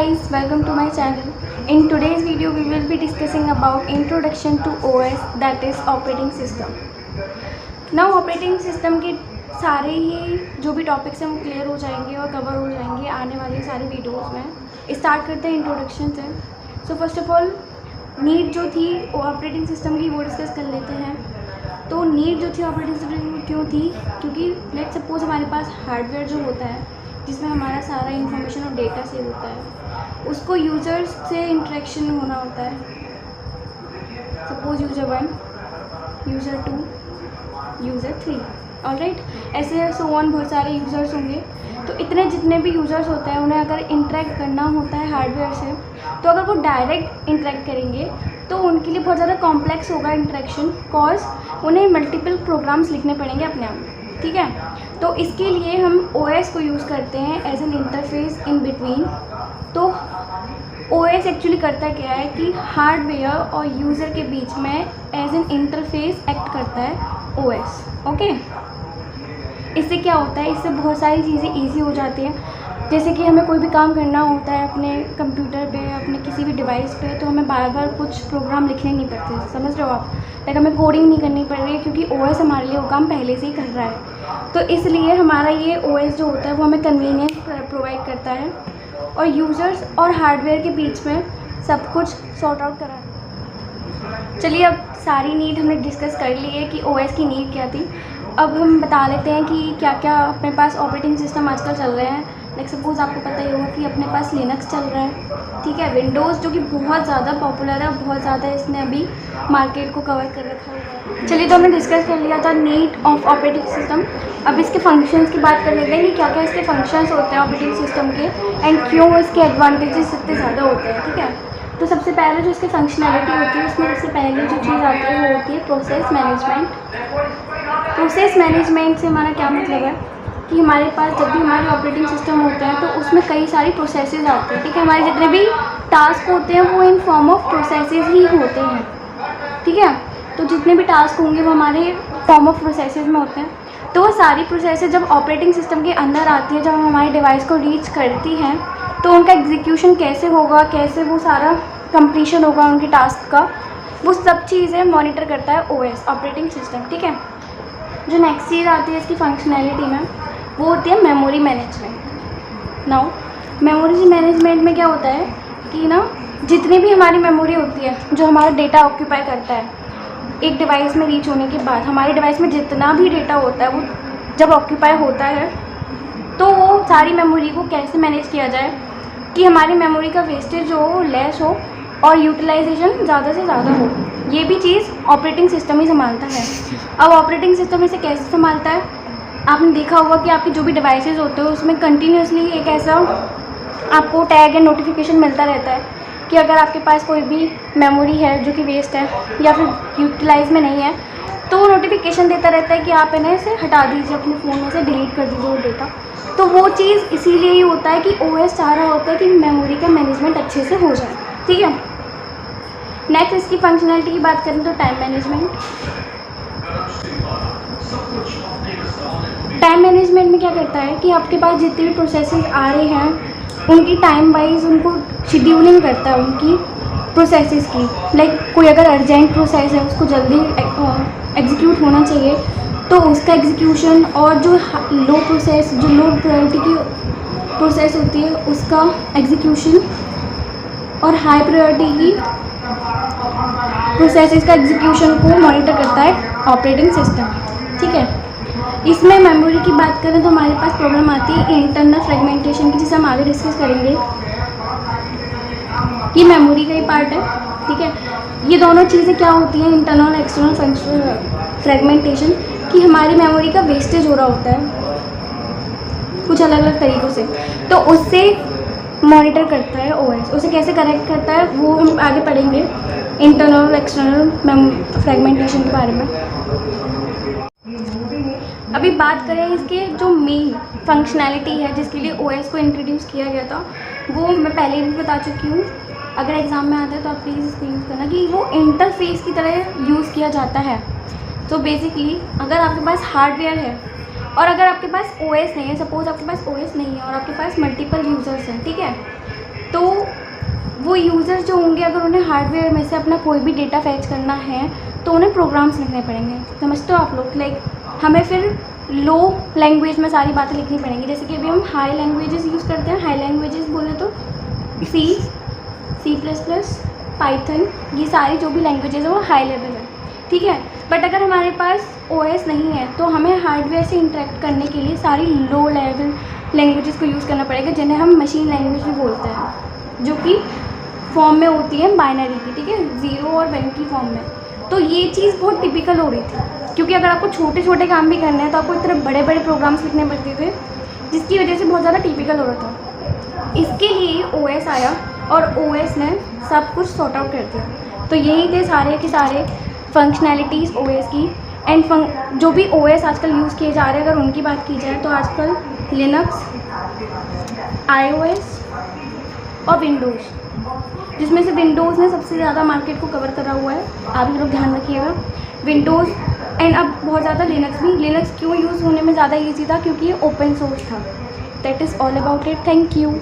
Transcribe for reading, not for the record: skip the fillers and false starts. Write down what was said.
guys, welcome to my channel. In today's video we will be discussing about introduction to OS, that is operating system. Now operating system के सारे ही जो भी topics हैं वो clear हो जाएंगे और कवर हो जाएंगे आने वाले सारे वीडियोस में। स्टार्ट करते हैं इंट्रोडक्शन से। So first of all need जो थी ऑपरेटिंग सिस्टम की वो डिस्कस कर लेते हैं। तो नीड जो थी ऑपरेटिंग सिस्टम की क्यों थी, क्योंकि लेट सपोज हमारे पास हार्डवेयर जो होता है जिसमें हमारा सारा इन्फॉर्मेशन और डेटा सेव होता है, उसको यूज़र्स से इंटरेक्शन होना होता है। Suppose user 1, user 2, user 3, alright, ऐसे सो ऑन बहुत सारे यूज़र्स होंगे। तो इतने जितने भी यूज़र्स होते हैं उन्हें अगर इंटरेक्ट करना होता है हार्डवेयर से, तो अगर वो डायरेक्ट इंटरेक्ट करेंगे तो उनके लिए बहुत ज़्यादा कॉम्प्लेक्स होगा इंटरेक्शन, कॉज उन्हें मल्टीपल प्रोग्राम्स लिखने पड़ेंगे अपने आप, ठीक है। तो इसके लिए हम OS को यूज़ करते हैं as an interface in between. तो OS एक्चुअली करता क्या है कि हार्डवेयर और यूज़र के बीच में एज एन इंटरफेस एक्ट करता है OS, ओके। इससे क्या होता है, इससे बहुत सारी चीज़ें ईजी हो जाती हैं। जैसे कि हमें कोई भी काम करना होता है अपने कंप्यूटर पे, अपने किसी भी डिवाइस पे, तो हमें बार बार कुछ प्रोग्राम लिखने नहीं पड़ते, समझ रहे हो आप। लाइक हमें कोडिंग नहीं करनी पड़ रही है क्योंकि OS हमारे लिए वो काम पहले से ही कर रहा है। तो इसलिए हमारा ये OS जो होता है वो हमें कन्वीनियंस प्रोवाइड करता है और यूज़र्स और हार्डवेयर के बीच में सब कुछ सॉर्ट आउट करा है। चलिए, अब सारी नीड हमने डिस्कस कर ली है कि OS की नीड क्या थी। अब हम बता लेते हैं कि क्या क्या अपने पास ऑपरेटिंग सिस्टम आजकल चल रहे हैं। लाइक सपोज़ आपको पता ही होगा कि अपने पास लिनक्स चल रहा है, ठीक है। विंडोज़ जो कि बहुत ज़्यादा पॉपुलर है, बहुत ज़्यादा इसने अभी मार्केट को कवर कर रखा है। चलिए, तो हमने डिस्कस कर लिया था नीड ऑफ ऑपरेटिंग सिस्टम। अब इसके फंक्शंस की बात कर लेते हैं कि क्या क्या इसके फंक्शंस होते हैं ऑपरेटिंग सिस्टम के एंड क्यों इसके एडवांटेजेस इतने ज़्यादा होते हैं, ठीक है। तो सबसे पहले जो इसकी फंक्शनैलिटी होती है उसमें सबसे पहले जो चीज़ आती है वो होती है प्रोसेस मैनेजमेंट। प्रोसेस मैनेजमेंट से हमारा क्या मतलब है कि हमारे पास जब भी हमारे ऑपरेटिंग सिस्टम होते हैं तो उसमें कई सारी प्रोसेसेस आती हैं, ठीक है। हमारे जितने भी टास्क होते हैं वो इन फॉर्म ऑफ प्रोसेसेस ही होते हैं, ठीक है। तो जितने भी टास्क होंगे वो हमारे फॉर्म ऑफ प्रोसेसेस में होते हैं। तो वो सारी प्रोसेसेस जब ऑपरेटिंग सिस्टम के अंदर आती है, जब हमारे डिवाइस को रीच करती हैं, तो उनका एग्जीक्यूशन कैसे होगा, कैसे वो सारा कंप्लीशन होगा उनके टास्क का, वो सब चीज़ें मॉनिटर करता है OS ऑपरेटिंग सिस्टम, ठीक है। जो नेक्स्ट चीज़ आती है इसकी फंक्शनैलिटी में वो होती है memory management. Now memory management में क्या होता है कि ना, जितनी भी हमारी मेमोरी होती है जो हमारा डेटा ऑक्यूपाई करता है एक डिवाइस में रीच होने के बाद, हमारे डिवाइस में जितना भी डेटा होता है वो जब ऑक्यूपाई होता है तो वो सारी मेमोरी को कैसे मैनेज किया जाए कि हमारी मेमोरी का वेस्टेज हो, लेस हो और यूटिलाइजेशन ज़्यादा से ज़्यादा हो, ये भी चीज़ ऑपरेटिंग सिस्टम ही संभालता है। अब ऑपरेटिंग सिस्टम इसे कैसे संभालता है, आपने देखा होगा कि आपके जो भी डिवाइसेस होते हैं उसमें कंटिन्यूसली एक ऐसा आपको टैग एंड नोटिफिकेशन मिलता रहता है कि अगर आपके पास कोई भी मेमोरी है जो कि वेस्ट है या फिर यूटिलाइज में नहीं है, तो वो नोटिफिकेशन देता रहता है कि आप इन्हें इसे हटा दीजिए अपने फ़ोन में से, डिलीट कर दीजिए वो डेटा। तो वो चीज़ इसीलिए ही होता है कि OS चाह रहा होता है कि मेमोरी का मैनेजमेंट अच्छे से हो जाए, ठीक है। नेक्स्ट इसकी फंक्शनैलिटी की बात करें तो टाइम मैनेजमेंट। टाइम मैनेजमेंट में क्या करता है कि आपके पास जितने भी प्रोसेसेस आ रहे हैं उनकी टाइम वाइज उनको शेड्यूलिंग करता है उनकी प्रोसेसेस की। लाइक कोई अगर अर्जेंट प्रोसेस है उसको जल्दी एग्जीक्यूट होना चाहिए तो उसका एग्जीक्यूशन, और जो लो प्रायोरिटी की प्रोसेस होती है उसका एग्जीक्यूशन, और हाई प्रायोरिटी की प्रोसेसेस का एग्जीक्यूशन को मॉनिटर करता है ऑपरेटिंग सिस्टम, ठीक है। इसमें मेमोरी की बात करें तो हमारे पास प्रॉब्लम आती है इंटरनल फ्रेगमेंटेशन की, जिसे हम आगे डिस्कस करेंगे। ये मेमोरी का ही पार्ट है, ठीक है। ये दोनों चीज़ें क्या होती हैं, इंटरनल एक्सटर्नल फ्रेगमेंटेशन, कि हमारी मेमोरी का वेस्टेज हो रहा होता है कुछ अलग अलग तरीक़ों से, तो उससे मॉनिटर करता है OS। उसे कैसे करेक्ट करता है वो हम आगे पढ़ेंगे इंटरनल एक्सटर्नल फ्रेगमेंटेशन के बारे में। अभी बात करें इसके जो मेन फंक्शनैलिटी है जिसके लिए OS को इंट्रोड्यूस किया गया था, वो मैं पहले भी बता चुकी हूँ। अगर एग्ज़ाम में आता है तो आप प्लीज़ इसको यूज़ करना कि वो इंटरफेस की तरह यूज़ किया जाता है। तो बेसिकली अगर आपके पास हार्डवेयर है और अगर आपके पास OS नहीं है, सपोज़ आपके पास OS नहीं है और आपके पास मल्टीपल यूज़र्स हैं, ठीक है, तो वो यूज़र जो होंगे, अगर उन्हें हार्डवेयर में से अपना कोई भी डेटा फैच करना है तो उन्हें प्रोग्राम्स लिखने पड़ेंगे। समझते हो आप लोग? लाइक हमें फिर लो लैंग्वेज में सारी बातें लिखनी पड़ेंगी। जैसे कि अभी हम हाई लैंग्वेजेस यूज़ करते हैं। हाई लैंग्वेजेस बोले तो C++, पाइथन, ये सारी जो भी लैंग्वेजेस है वो हाई लेवल है, ठीक है। बट अगर हमारे पास OS नहीं है तो हमें हार्डवेयर से इंटरेक्ट करने के लिए सारी लो लेवल लैंग्वेजेस को यूज़ करना पड़ेगा, जिन्हें हम मशीन लैंग्वेज भी बोलते हैं, जो कि फॉर्म में होती है बाइनरी की, ठीक है, 0 और 1 की फॉर्म में। तो ये चीज़ बहुत टिपिकल हो रही थी, क्योंकि अगर आपको छोटे छोटे काम भी करने हैं तो आपको इतने बड़े बड़े प्रोग्राम्स लिखने पड़ते थे, जिसकी वजह से बहुत ज़्यादा टिपिकल हो रहा था। इसके लिए OS आया और OS ने सब कुछ सॉर्ट आउट कर दिया। तो यही थे सारे के सारे फंक्शनैलिटीज़ OS की। एंड जो भी OS आजकल यूज़ किए जा रहे हैं, अगर उनकी बात की जाए तो आजकल लिनक्स, iOS और विंडोज़, जिसमें से विंडोज़ ने सबसे ज़्यादा मार्केट को कवर करा हुआ है। आप लोग ध्यान रखिएगा, विंडोज़। एंड अब बहुत ज़्यादा लिनक्स भी। लिनक्स क्यों यूज़ होने में ज़्यादा ईजी था? क्योंकि ये ओपन सोर्स था। That is all about it. Thank you.